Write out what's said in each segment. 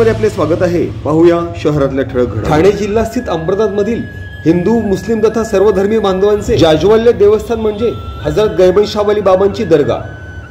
मध्ये आपले स्वागत आहे। पाहूया शहरातल्या ठळक घडामोडी। ठाणे जिल्हा स्थित अंबरनाथ मधील हिंदू मुस्लिम तथा सर्व धर्मीय बांधवांचे जाज्वल्य देवस्थान म्हणजे हजरत गैबन शाह वली बाबांची दरगाह।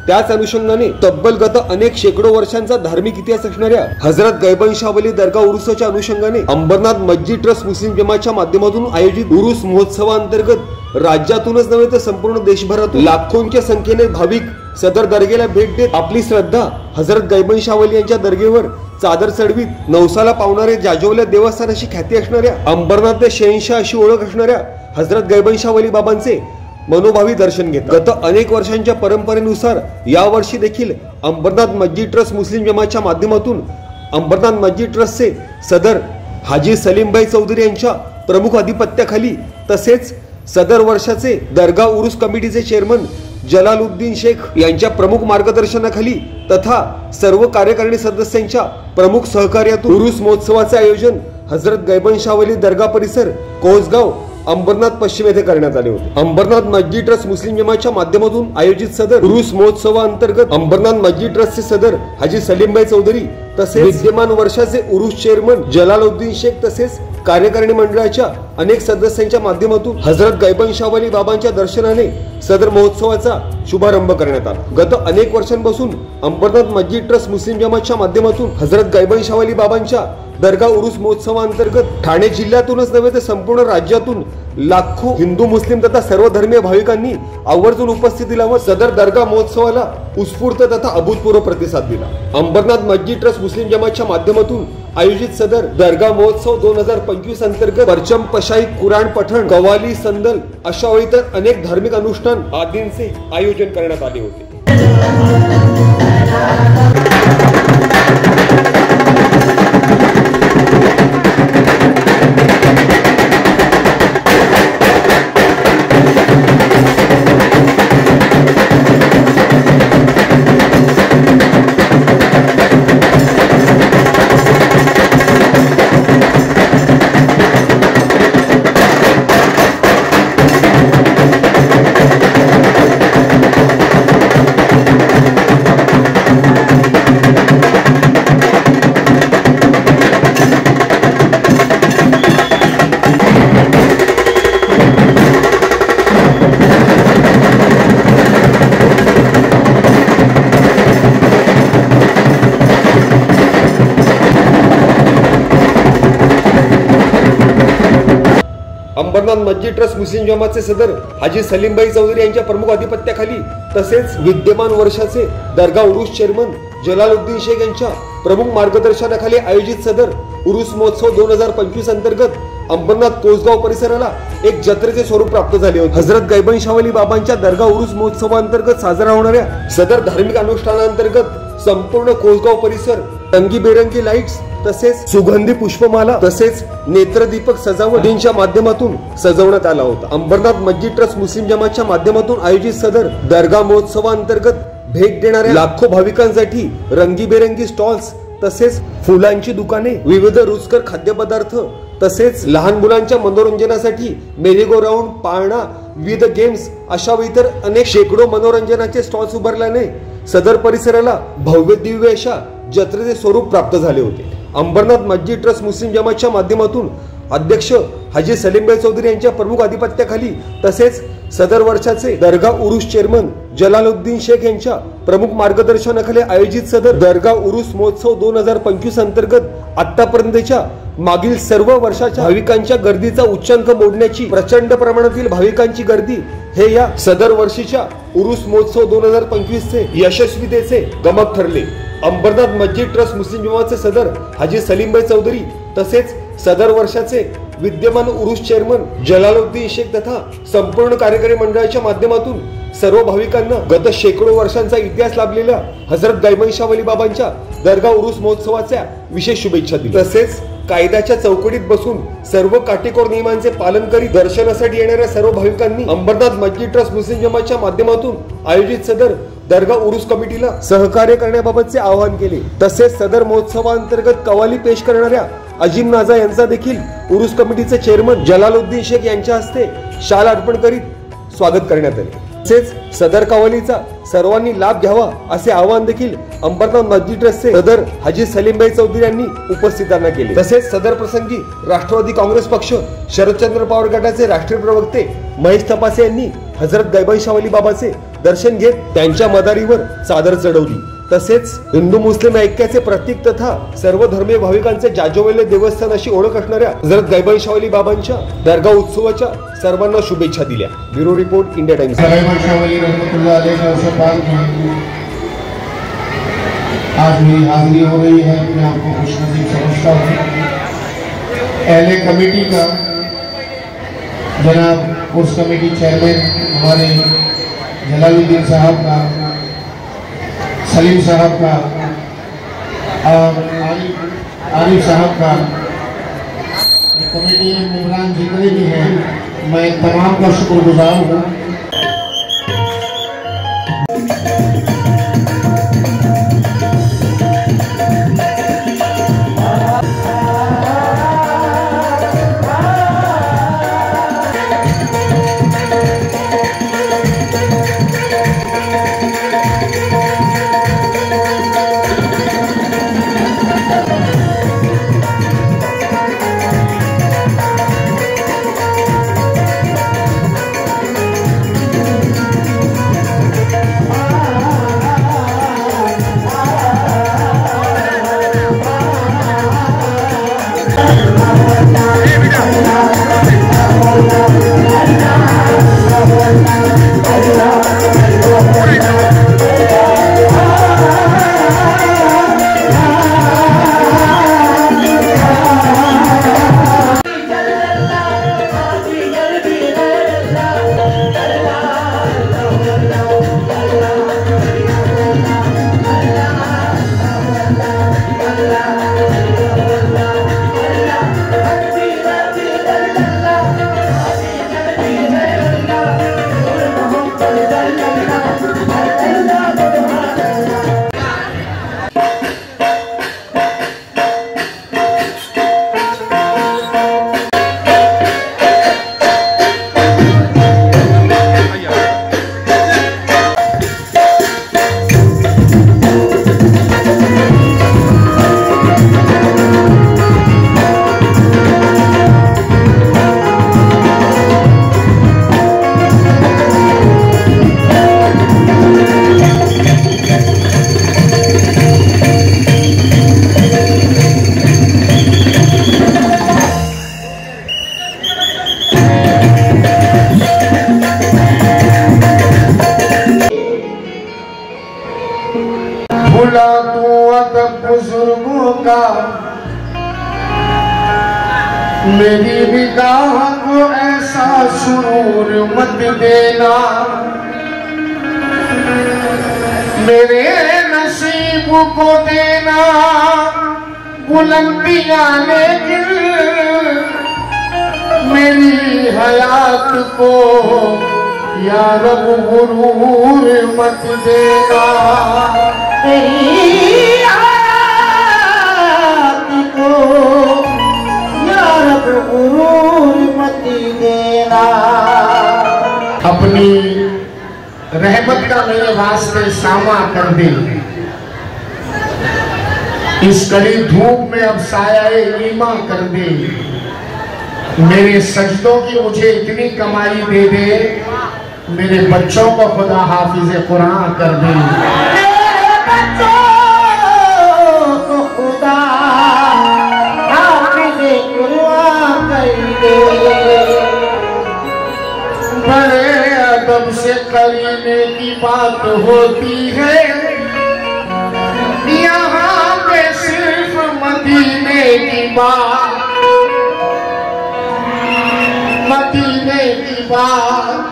त्याच अनुषंगाने तब्बल गत अनेक शेकडो वर्षांचा धार्मिक इतिहास असणाऱ्या हजरत गैबन शाह वली दरगाह उरुसाच्या अनुषंगाने अंबरनाथ मस्जिद ट्रस्ट मुस्लिम जमातच्या माध्यमातून आयोजित उरुस महोत्सवांतर्गत राज्यातूनच नव्हे तर संपूर्ण देशभरातून लाखोंच्या संख्येने भाविक सदर दर्गेला भेट देत आपली श्रद्धा हजरत गैबन शाह वली यांच्या दर्गेवर चादर चढवीत नवसाला पावणारे जाज्वल्य देवस्थान अशी ख्याती असणाऱ्या अंबरनाथ शहंशाह अशी ओळख असणाऱ्या हजरत गैबन शाह वली बाबांचे मनोभावी दर्शन घेतात। गत अनेक वर्षांच्या परंपरेनुसार यावर्षी देखील अंबरनाथ मस्जिद ट्रस्ट मुस्लिम जमातच्या माध्यमातून अंबरनाथ मस्जिद ट्रस्टचे सदर हाजी सलीमभाई चौधरी यांच्या प्रमुख अधिपत्याखाली तसेच सदर वर्षाचे दरगाह उरुस कमिटीचे चेअरमन जलालुद्दीन शेख यांच्या प्रमुख मार्गदर्शनाखाली तथा सर्व कार्यकारिणी सदस्यांच्या प्रमुख सहकार्यातून उरुस महोत्सवाचे आयोजन हजरत गैबन शाह वली दरगाह परिसर कोसगाव अंबरनाथ पश्चिम येथे करण्यात आले होते। अंबरनाथ मस्जिद ट्रस्ट मुस्लिम जमातच्या माध्यमातून आयोजित सदर उरुस महोत्सवाअंतर्गत अंबरनाथ मस्जिद ट्रस्टचे सदर हाजी सलीमभाई चौधरी तसेच विद्यमान वर्षाचे उरुस चेअरमन जलालुद्दीन शेख तसेच कार्यकारिणी मंडळाच्या अनेक सदस्यांच्या माध्यमातून हजरत गैबन शाह वली बाबांच्या दर्शनाने सदर महोत्सवाचा शुभारंभ करण्यात आला। गत अनेक वर्षांपासून अंबरनाथ मस्जिद ट्रस्ट मुस्लिम जमातच्या माध्यमातून हजरत गैबन शाह वली बाबांच्या दरगाह उरुस महोत्सवाअंतर्गत ठाणे जिल्ह्यातूनच नव्हे तर संपूर्ण राज्यातून लाखो हिंदू मुस्लिम तथा सर्व धर्मीय भाविकांनी आवर्जून उपस्थिती लावत सदर दरगाह महोत्सवाला उत्स्फूर्त तथा अभूतपूर्व प्रतिसाद दिला। अंबरनाथ मस्जिद ट्रस्ट मुस्लिम जमातच्या माध्यमातून आयोजित सदर दरगाह महोत्सव 2025 अंतर्गत परचम पशाई कुराण पठण कवाली संदल अशा व इतर अनेक धार्मिक अनुष्ठान आदींचे आयोजन करण्यात आले होते। अंबरनाथ मस्जिद ट्रस्ट मुस्लिम जमातचे सदर हाजी सलीमभाई चौधरी यांच्या प्रमुख अधिपत्याखाली तसेच विद्यमान वर्षाचे दरगाह उरुस चेअरमन जलालुद्दीन शेख यांच्या प्रमुख मार्गदर्शनाखाली आयोजित सदर उरुस महोत्सव 2025 अंतर्गत अंबरनाथ कोसगाव परिसराला एक जत्रेचे स्वरूप प्राप्त झाले होते। हजरत गैबन शाह वली बाबांच्या दरगाह उरुस महोत्सवाअंतर्गत साजरा होणाऱ्या सदर धार्मिक अनुष्ठानांतर्गत संपूर्ण कोसगाव परिसर रंगीबेरंगी लाईट्स तसेच सुगंधी पुष्पमाला तसेच नेत्रदीपक सजावटींच्या माध्यमातून सजवण्यात आला होता। अंबरनाथ मस्जिद ट्रस्ट मुस्लिम जमातच्या माध्यमातून आयोजित सदर दरगाह महोत्सवाअंतर्गत भेट देणाऱ्या लाखो भाविकांसाठी रंगीबेरंगी स्टॉल्स तसेच फुलांची दुकाने विविध रुचकर खाद्यपदार्थ तसेच लहान मुलांच्या मनोरंजनासाठी मेरीगो राऊंड पाळणा विविध गेम्स अशा व इतर अनेक शेकडो मनोरंजनाचे स्टॉल्स उभारल्याने सदर परिसराला भव्य दिव्य अशा जत्रेचे स्वरूप प्राप्त झाले होते। अंबरनाथ मस्जिद ट्रस्ट मुस्लिम जमातच्या माध्यमातून अध्यक्ष हाजी सलीमभाई चौधरी यांच्या प्रमुख अधिपत्याखाली तसेच सदर वर्षाचे दरगाह उरुस चेअरमन जलालुद्दीन शेख यांच्या प्रमुख मार्गदर्शनाखाली आयोजित सदर दरगाह उरुस महोत्सव 2025 अंतर्गत आतापर्यंतच्या मागील सर्व वर्षाच्या भाविकांच्या गर्दीचा उच्चांक मोडण्याची प्रचंड प्रमाणातील भाविकांची गर्दी हे या सदर वर्षीच्या उरुस महोत्सव 2025 चे यशस्वीतेचे गमक ठरले। अंबरनाथ मस्जिद ट्रस्ट मुस्लिम जमातचे सदर हाजी सलीमभाई चौधरी तसेच सदर वर्षाचे विद्यमान उरुस चेअरमन जलालुद्दीन शेख तथा संपूर्ण कार्यकारी मंडळाच्या माध्यमातून सर्व भाविकांना गत शेकडो वर्षांचा इतिहास लाभलेल्या हजरत गैबन शाह वली बाबांच्या दरगाह उरुस महोत्सवाच्या विशेष शुभेच्छा दिल्या। तसेच कायद्याच्या चौकटीत बसून सर्व काटेकोर नियमांचे पालन करीत दर्शनासाठी येणाऱ्या सर्व भाविकांनी अंबरनाथ मस्जिद ट्रस्ट मुस्लिम जमातच्या माध्यमातून आयोजित सदर दरगाह उरुस कमिटीला सहकार्य करण्याबाबतचे आवाहन केले। तसेच सदर महोत्सवाअंतर्गत कवाली पेश करणाऱ्या अजीम नाजा यांचा देखील उरुस कमिटीचे चेअरमन जलालुद्दीन शेख यांच्या हस्ते शाल अर्पण करीत स्वागत करण्यात आले। तसेच सदर कवालीचा सर्वांनी लाभ घ्यावा असे आवाहन देखील अंबरनाथ मस्जिद ट्रस्टचे सदर हाजी सलीमभाई चौधरी यांनी उपस्थितांना केले। तसेच सदर प्रसंगी राष्ट्रवादी काँग्रेस पक्ष शरदचंद्र पवार गटाचे राष्ट्रीय प्रवक्ते महेश तपासे यांनी हजरत गैबाई शाह बाबाचे दर्शन घेत त्यांच्या मदारीवर चादर चढवली। तसेच हिंदू मुस्लिम ऐक्याचे प्रतीक तथा सर्व धर्मीय भाविकांचे जाजोवले देवस्थान अशी ओळख असणाऱ्या हजरत गैबाई शाह बाबांच्या दर्गा उत्सवाच्या सर्वांना शुभेच्छा दिल्या। Bureau report, India times. आज मेरी हाजिरी हो रही है, मैं आपको खुशनसीब समझता हूँ। अहले कमेटी का जनाब उस कमेटी चेयरमैन हमारे जलालुद्दीन साहब का, सलीम साहब का और आरिफ साहब का, कमेटी मेंबरान जितने भी हैं, मैं तमाम का शुक्रगुजार हूँ। भुला तू अदब बुजुर्गों का, मेरी निगाह को ऐसा सुरूर मत देना, मेरे नसीब को देना बुलंदियां, लेकिन मेरी हयात को या रब गुरूर मत देना, तेरी हयात को या रब गुरूर मत देना। अपनी रहमत का मेरे वास्ते सामा कर दे, इस कड़ी धूप में अब साया ईमा कर दे, मेरे सजदों की मुझे इतनी कमाई दे दे, मेरे बच्चों को खुदा हाफिज कुरान कर दे, मेरे बच्चों को खुदा हाफिज कुरान कर दे। बड़े अदब से करीने की बात होती है, यहाँ पे सिर्फ मदीने की बात, मदीने की बात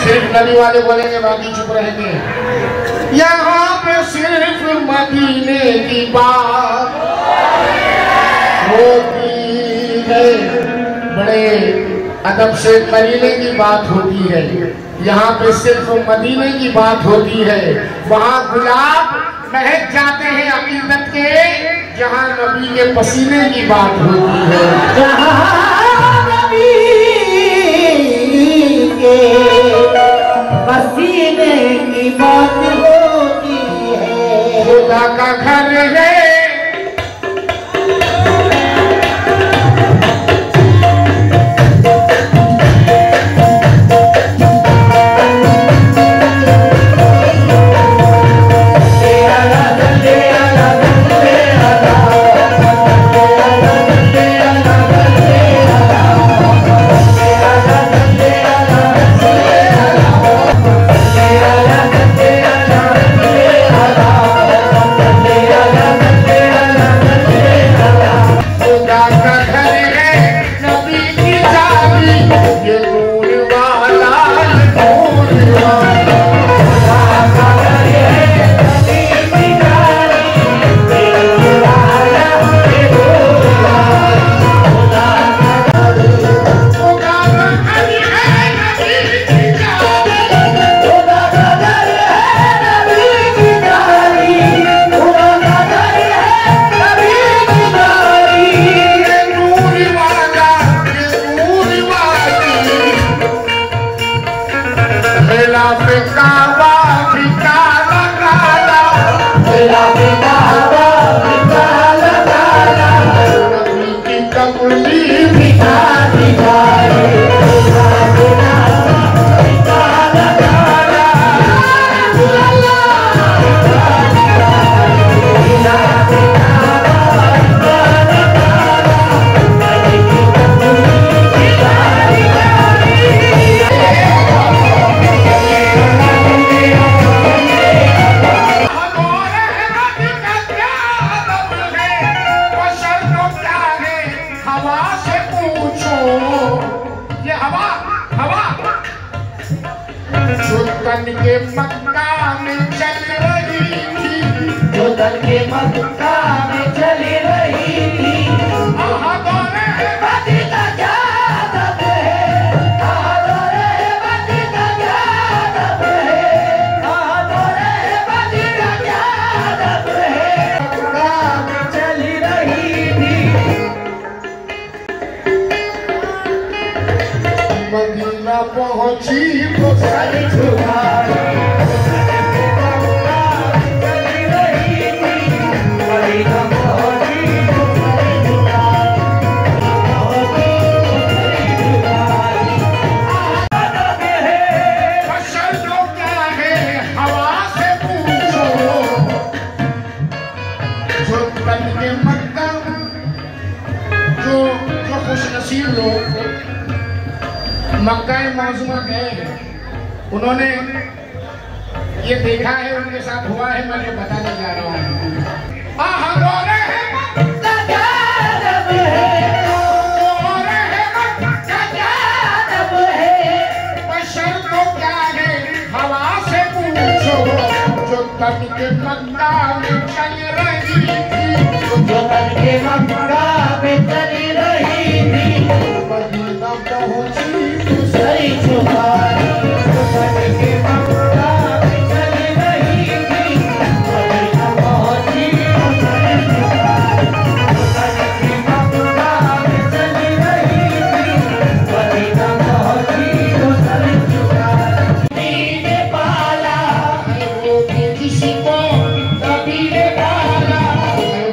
सिर्फ नबी वाले बोलेंगे, बाकी चुप रहेंगे। यहाँ पे सिर्फ मदीने की बात होती है, बड़े अदब से करीने की बात होती है, यहाँ पे सिर्फ मदीने की बात होती है। वहाँ गुलाब महक जाते हैं अकीदत के, जहाँ नबी के पसीने की बात होती है, जहाँ नबी के पसीने की बात होती है। खुदा का घर है के मक्का में चल रही थी, जो दल के मक्का में चल रही थी। मदीना पहुंची तो सर झुकाई, चली रही थी। मदीना पहुंची तो सर झुकाई। फसल तो क्या है हवा से पूछो, जो तन के मक्का जो खुशनसीब लोग मक्का मौजूमा गए, उन्होंने ये देखा है, उनके साथ हुआ है, मैं जो बताने जा रहा हूँ। बशर को क्या है हवा से पूछो, जो तन के मक्का में चल रही थी, जो तन के मक्का में चल रही थी। मदीना पहुंची सही छुपाई, तन के मक्का में चल रही थी। मदीना पहुंची सही छुपाई, तन के मक्का में चल रही थी। मदीना पहुंची सही छुपाई। ने पाला वो भी किसी को कभी ने पाला,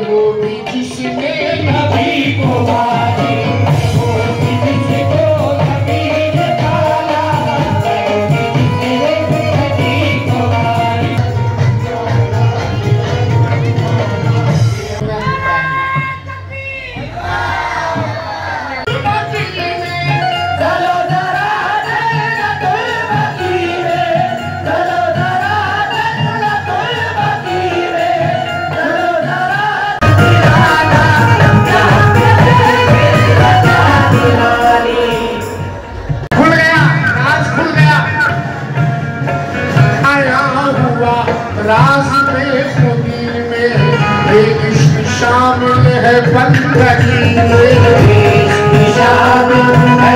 वो भी किसने कभी को पाली, वो भी किसी को शामिल है बंदगी में, शामिल है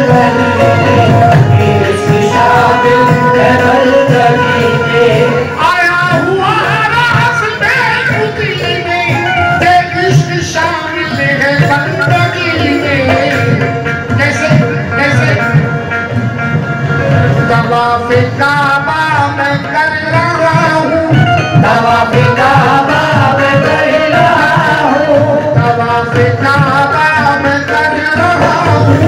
बंदगी में, शामिल है बंदगी में। आया हुआ रास में खुदी में, इश्क शामिल है बंदगी में। कैसे कैसे काबा मैं कर रहा हूँ, तवाफ काबा मैं कर रहा हूँ, तवाफ काबा मैं कर रहा हूँ,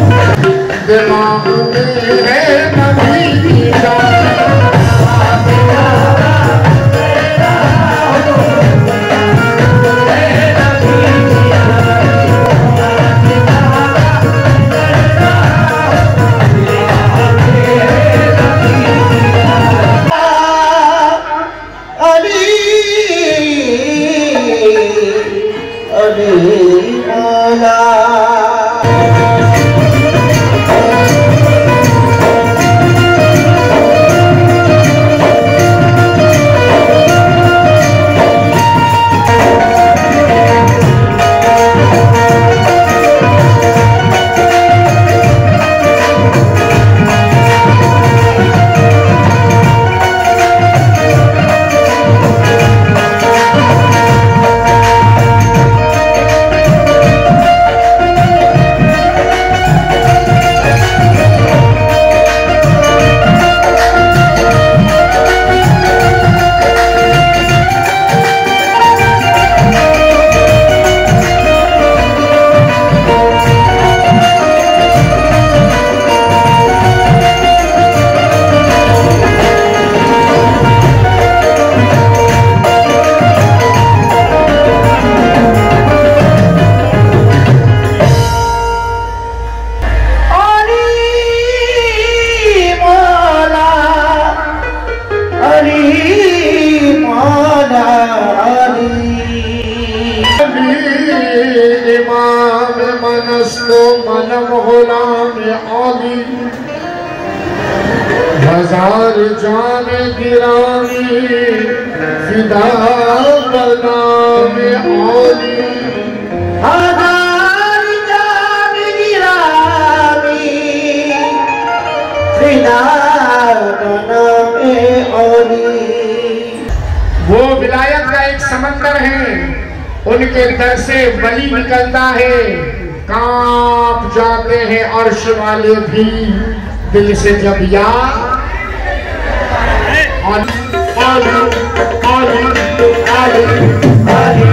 दिमाग मेरे नबी की जान, तवाफ काबा मैं कर रहा हूँ, मेरे नबी की जान, तवाफ काबा मैं कर रहा हूँ, मेरे नबी की जान। अली अली मौला इमाम मनस्तो मनम गुलाम आली, हजार जान गिरामी फिदा बनाम आली, हजार जान गिरामी फिदा बनामे ओली। वो विलायत का एक समंदर है, उनके दर से वली निकलता है, कांप जाते हैं अर्श वाले भी दिल से जब याद आली आली आली आली आली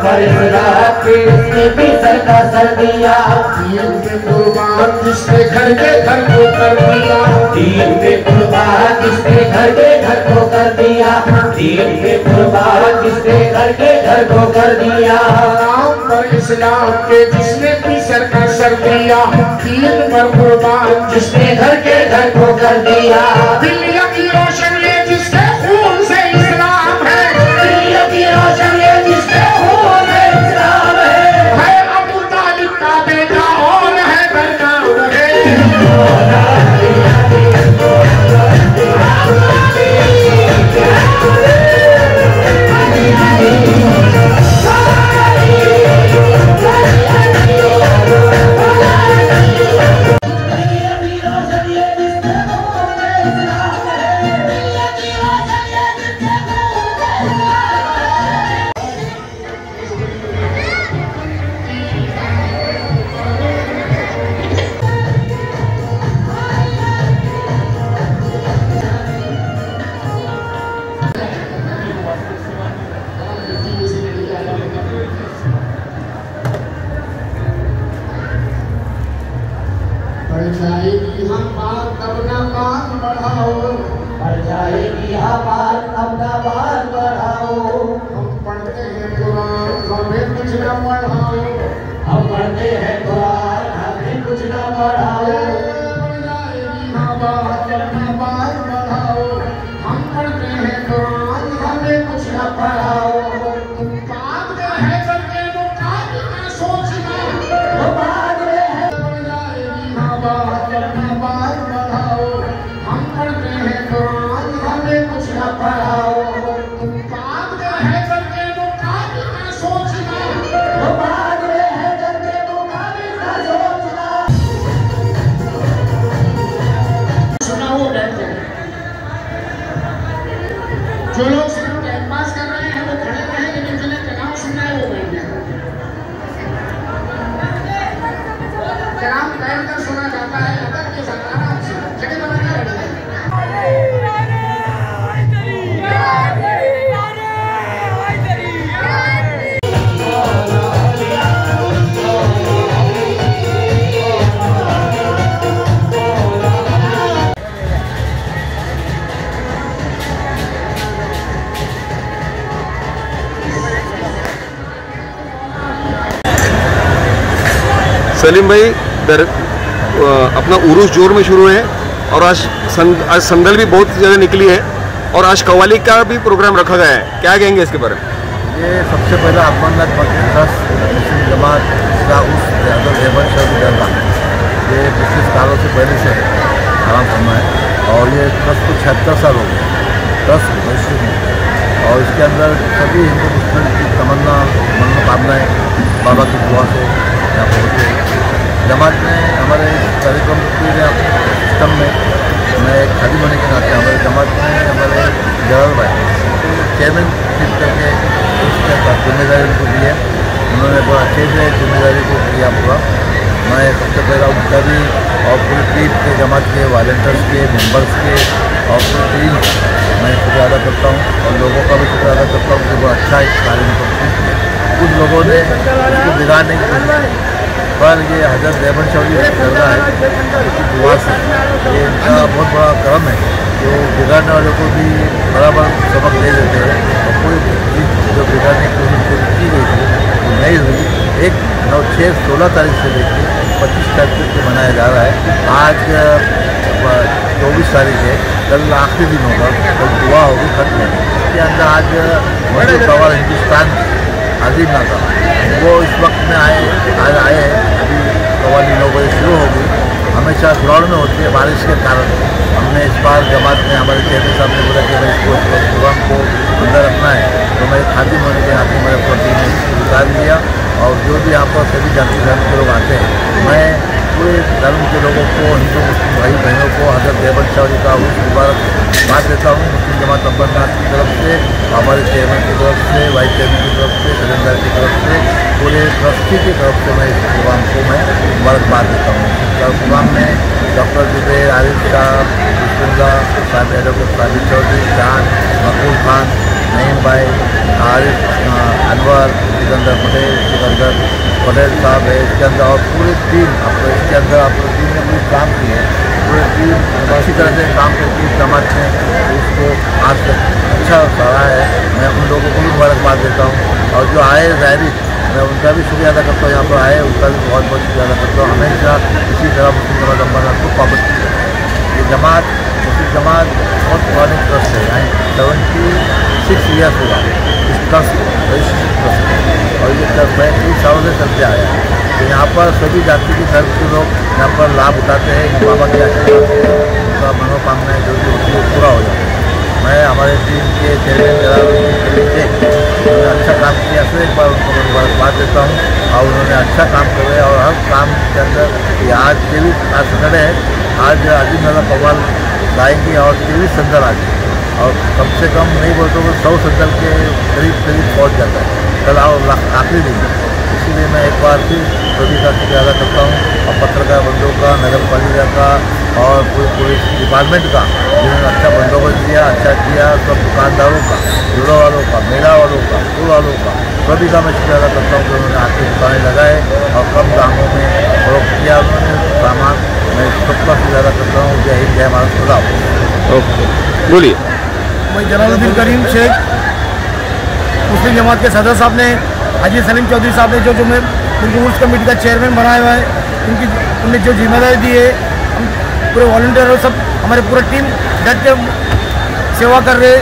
पर इस्लाम के जिसने भी सर का सर दिया, दीन में कुर्बान जिसने घर के घर को कर दिया, दीन में कुर्बान जिसने घर के घर को कर दिया, दीन में कुर्बान जिसने घर के घर को कर दिया। नाम पर इस्लाम के जिसने भी सर का सर दिया, दीन पर कुर्बान जिसने घर के घर को कर दिया। दुनिया की रोशन ये जिसके खून से इस्लाम है, दुनिया की रोशन ये जिसके खून से इस्लाम है अबू तालिब का बेटा और है बरनाम है। बढ़ जाएगी हम बात तब ना बात बढ़ाओ, बढ़ जाएगी हमार तब ना बात बढ़ाओ। हम पढ़ते हैं कुरान हमें कुछ न पढ़ाओ, हम पढ़ते हैं कुरान हमें कुछ न पढ़ाओ। बढ़ जाएगी हम बात तब ना बात बढ़ाओ, हम पढ़ते हैं कुरान हमें कुछ न पढ़ाओ। बाद में है करके मुकाबले में सोचना, वो बाद में है बढ़ जाएगी हम बात तब ना बात बढ़ाओ, हम पढ़ते हैं कुरान हमें कुछ न पढ़ाओ। बाद में है करके मुकाबले में सोचना, वो बाद में है करके मुकाबले का सोचना। सुना वो बैठ जाए। जो लोग सिर्फ टाइम पास कर रहे हैं वो खड़े रहे, लेकिन जिन्हें कलाम सुनना है वो बैठ जाए। कलाम बैठकर सुना जाता है, अदब के साथ आराम से जगह बनाकर बैठ जाए। सलीम भाई अपना उरूस जोर में शुरू है और आज संदल भी बहुत जगह निकली है और आज कव्वाली का भी प्रोग्राम रखा गया है, क्या कहेंगे इसके बारे में? ये सबसे पहला अमरनाथ मस्जिद ट्रस्ट मुस्लिम जमात का उस लेबर शब्द दरगाह ये 25 सालों से पहले से आराम करना है और ये ट्रस्ट को 76 साल हो गए ट्रस्ट मस्जिद में। और इसके अंदर सभी हिंदू मुस्लिम की तमन्ना मनोकामनाएँ बाबा की दुआ से यहाँ पर होती है। जमात में हमारे कार्यक्रम के सिस्टम में मैं एक खादी होने के नाते हमारे जमात में हमारे जवाहर भाई चेयरमैन फिट करके उसके जिम्मेदारी उनको दी है। उन्होंने बहुत अच्छे से जिम्मेदारी को किया पूरा। मैं सबसे पहला उनका भी और पूरी टीम के जमात के वॉलंटियर्स के मेंबर्स के और पूरी टीम मैं शुक्र अदा करता हूँ और लोगों का भी शुक्र अदा करता हूँ कि बहुत अच्छा इस कार्य को किया। कुछ लोगों ने इसको बिगाड़ने की कोशिश की पर ये हज़रत देवन चौधरी कर रहा है उसकी दुआ से ये इनका बहुत बड़ा कर्म है जो बिगाड़ने वालों को भी बराबर सबक दे देते हैं और कोई चीज़ जो बिगाड़ने की कोशिश की गई थी वो नहीं हुई। 1, 9, 6, 16 तारीख से लेकर 25 तारीख तक मनाया जा रहा है। आज 24 तारीख है, कल आखिरी दिन होगा, कल दुआ होगी खत्म होगी। इसके अंदर आज मशहूर सवाल हिंदुस्तान अजीम नाका वो इस वक्त में आज आए हैं। अभी कव्वाली 9 बजे शुरू होगी, हमेशा ग्राउंड में होती है बारिश के कारण। हमने इस बार जमात में हमारे चेहरे साहब ने बोला कि भाई इसको प्रोग्राम को अंदर रखना है तो मैं खादिम होने के नाते मैंने अपना टीम में उतार लिया और जो भी यहाँ पर सभी जाति धर्म के लोग आते हैं मैं पूरे धर्म के लोगों को हिंदू मुस्लिम भाई बहनों को हज़रत देवन चौधरी का उस मुबारक बात देता हूँ। मुस्लिम जमात अमरनाथ की तरफ से, हमारे चेयरमैन की तरफ से, वाइस चेयरमैन की तरफ से, सदनदार की तरफ से, पूरे ट्रस्टी की तरफ से मैं इस प्रोग्राम को मैं मुबारकबाद देता हूँ। प्रोग्राम में डॉक्टर जुबैर, आरिफ साहब, बिस्मिल्लाह साहब, एडवोकेट साबिर चौधरी, जान, मकबूल खान, नईम भाई, आरिफ, अनवर, सिकंदर पटेल साहब है इसके अंदर, और पूरी टीम आपको इसके अंदर आपको टीम ने पूरी काम की है, पूरी टीम अच्छी तरह से काम करके इस जमात ने उसको आज तक अच्छा सराहा है। मैं उन लोगों को भी मुबारकबाद देता हूँ, और जो आए ज़ायरी मैं उनका भी शुक्रिया अदा करता हूँ, यहाँ पर आए उनका भी बहुत बहुत शुक्रिया अदा करता हूँ। हमेशा इसी तरह मुस्लिम जमात अम्बरनाथ को पाबंद किया ये जमात मुस्लिम जमात बहुत पुरानी ट्रस्ट है, यहाँ 76 ईयर्स होगा इस ट्रस्ट और ये ट्रस्ट है 30 सालों से चलते आया है। तो यहाँ पर सभी जाति के धर्म के लोग यहाँ पर लाभ उठाते हैं, बाबा के आशीर्वाद से उनका मनोकामनाएं जो भी होती है पूरा हो जाता है। मैं हमारे टीम के चेयरमैन उन्होंने अच्छा काम किया, फिर एक बार उनको मुबारकबाद देता हूँ, और उन्होंने अच्छा काम कर रहे हैं, और हर काम के अंदर आज के भी आज संडे है, आज अजीम नगर कव्वाल लाएंगे और 23 संदल आज, और कम से कम नहीं बोलते तो 100 संदल के करीब पहुँच जाता है कल और आखिरी दिन। इसीलिए मैं एक बार फिर सभी का शुक्रिया अदा करता हूँ, और पत्रकार बंधुओं का, नगर पालिका का और पूरे पुलिस डिपार्टमेंट का जिन्होंने अच्छा बंदोबस्त किया, अच्छा किया, सब दुकानदारों का, जुड़ो वालों का, मेला वालों का, स्कूल वालों का, सभी का मैं शुक्रिया अदा करता हूँ कि उन्होंने आके दुकानें लगाए और कम दामों में फरोख्त किया उन्होंने सामान। मैं सबका शुक्रिया अदा करता हूँ। जय हिंद, जय भारत, खुदा हाफ़िज़। ओके, बोलिए। भाई जलालुद्दीन करीम शेख मुस्लिम जमात के सदर साहब ने, हाजी सलीम चौधरी साहब ने जो मैं उर्स कमेटी का चेयरमैन बनाया हुआ है, उनने जो जिम्मेदारी दी है, हम पूरे वॉलंटियर और सब हमारे पूरा टीम डट के सेवा कर रहे।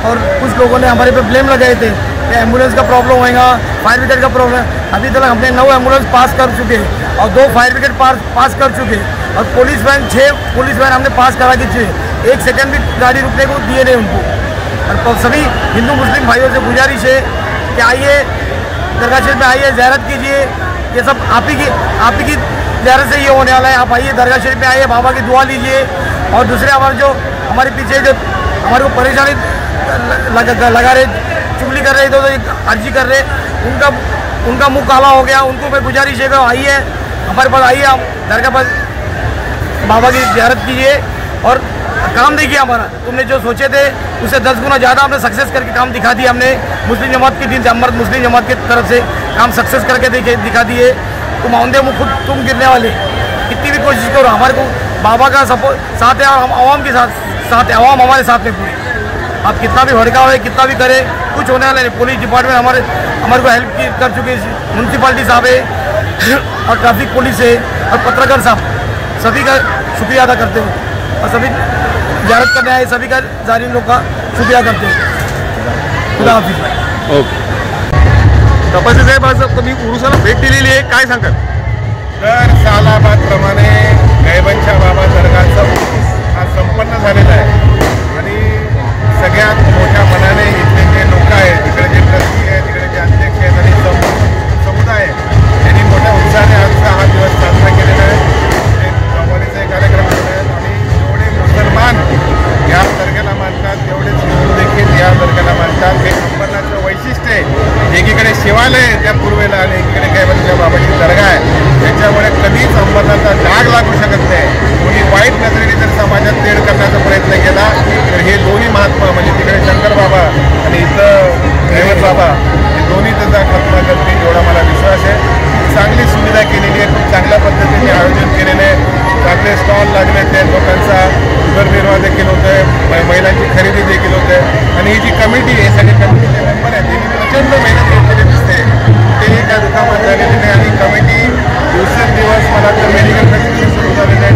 और कुछ लोगों ने हमारे पे ब्लेम लगाए थे कि एम्बुलेंस का प्रॉब्लम होएगा, फायर ब्रिगेड का प्रॉब्लम। अभी तक हमने 9 एम्बुलेंस पास कर चुके हैं और 2 फायर ब्रिगेड पास कर चुके हैं, और पुलिस वैन 6 पुलिस वैन हमने पास करा के चाहिए, 1 सेकेंड भी गाड़ी रुकने को दिए नहीं उनको। और तो सभी हिंदू मुस्लिम भाइयों से गुजारिश है कि आइए दरगाह शरीफ में आइए, ज़ियारत कीजिए। ये सब आप ही की ज़ियारत से ये होने वाला है। आप आइए दरगाह शरीफ में आइए, बाबा की दुआ लीजिए। और दूसरे हमारे पीछे जो हमारे को परेशानी लगा रहे, चुगली कर रहे, तो अर्जी कर रहे, उनका मुंह काला हो गया। उनको मैं गुजारिश है कि आइए हमारे पास, आइए आप दरगाह पर बाबा की ज़ियारत कीजिए और काम देखिए हमारा। तुमने जो सोचे थे उससे 10 गुना ज़्यादा हमने सक्सेस करके काम दिखा दिया। हमने मुस्लिम जमात की टीम से, अमृत मुस्लिम जमात की तरफ से काम सक्सेस करके दिखा दिए। तुम आउंदे मुँह खुद तुम गिरने वाले, कितनी भी कोशिश करो, हमारे को बाबा का सपोर्ट साथ है और हम आवाम के साथ है, आवाम हमारे साथ में पूरी। आप कितना भी भड़काओ, कितना भी करे, कुछ होने वाला नहीं। पुलिस डिपार्टमेंट हमारे को हेल्प कर चुके, म्यूनसिपालिटी साहब है और ट्रैफिक पुलिस है और पत्रकार साहब, सभी का शुक्रिया अदा करते हो। और सभी ज़ियारत करने आए सभी का ज़ायरीन लोग का शुक्रिया करते हैं। खुदा हाफिज। ओके, तपासी साहेब, आज तुम्ही उरुसाला भेट दिलेली आहे, काय सांगाल? दर सालाबादप्रमाणे गायबांच्या बाबा दरगाहचा हा संपन्न झालेला आहे आणि सगळ्यात मोठ्या मनाने इथले जे लोक आहेत, तिकडे जे ट्रस्टी आहेत, तिकडे जे अध्यक्ष आहेत आणि समुदाय आहे, त्यांनी मोठ्या उत्साहाने आजचा हा दिवस साजरा केलेला आहे। कव्वालीचे कार्यक्रम केले आहेत आणि जेवढे मुसलमान या दर्ग्याला मानतात तेवढेच हिंदू देखील या दर्ग्याला मानतात। हे अंबरनाथचं वैशिष्ट्य आहे, एकीकडे शिवालय त्या पूर्वेला आणि एकीकडे गायबांच्या बाबाची दर्गा आहे, त्याच्यामुळे कधीच अंबरनाथचा डाग लागू शकत नाही। कोणी वाईट नजरेने जर समाजात तेढ करण्याचा प्रयत्न केला तर हे दोन्ही महात्मा म्हणजे तिकडे शंकर बाबा आणि इथं गायबन बाबा हे दोन्ही त्याचा खात्मा करतील एवढा मला विश्वास आहे। चांगली सुविधा केलेली आहे, खूप चांगल्या पद्धतीने आयोजन केलेलं आहे, चांगले स्टॉल लागले, ते लोकांचा उदरनिर्वाह देखील होतोय, महिलांची खरेदी देखील होते आणि ही जी कमिटी आहे, सगळे कमिटीचे मेंबर आहेत, त्यांनी प्रचंड मेहनत घेतलेली दिसते, तेही त्या दुकानात झालेली नाही आणि कमिटी दिवसेंदिवस मला तर मेडिकल फॅसिलिटी सुरू झालेली आहे,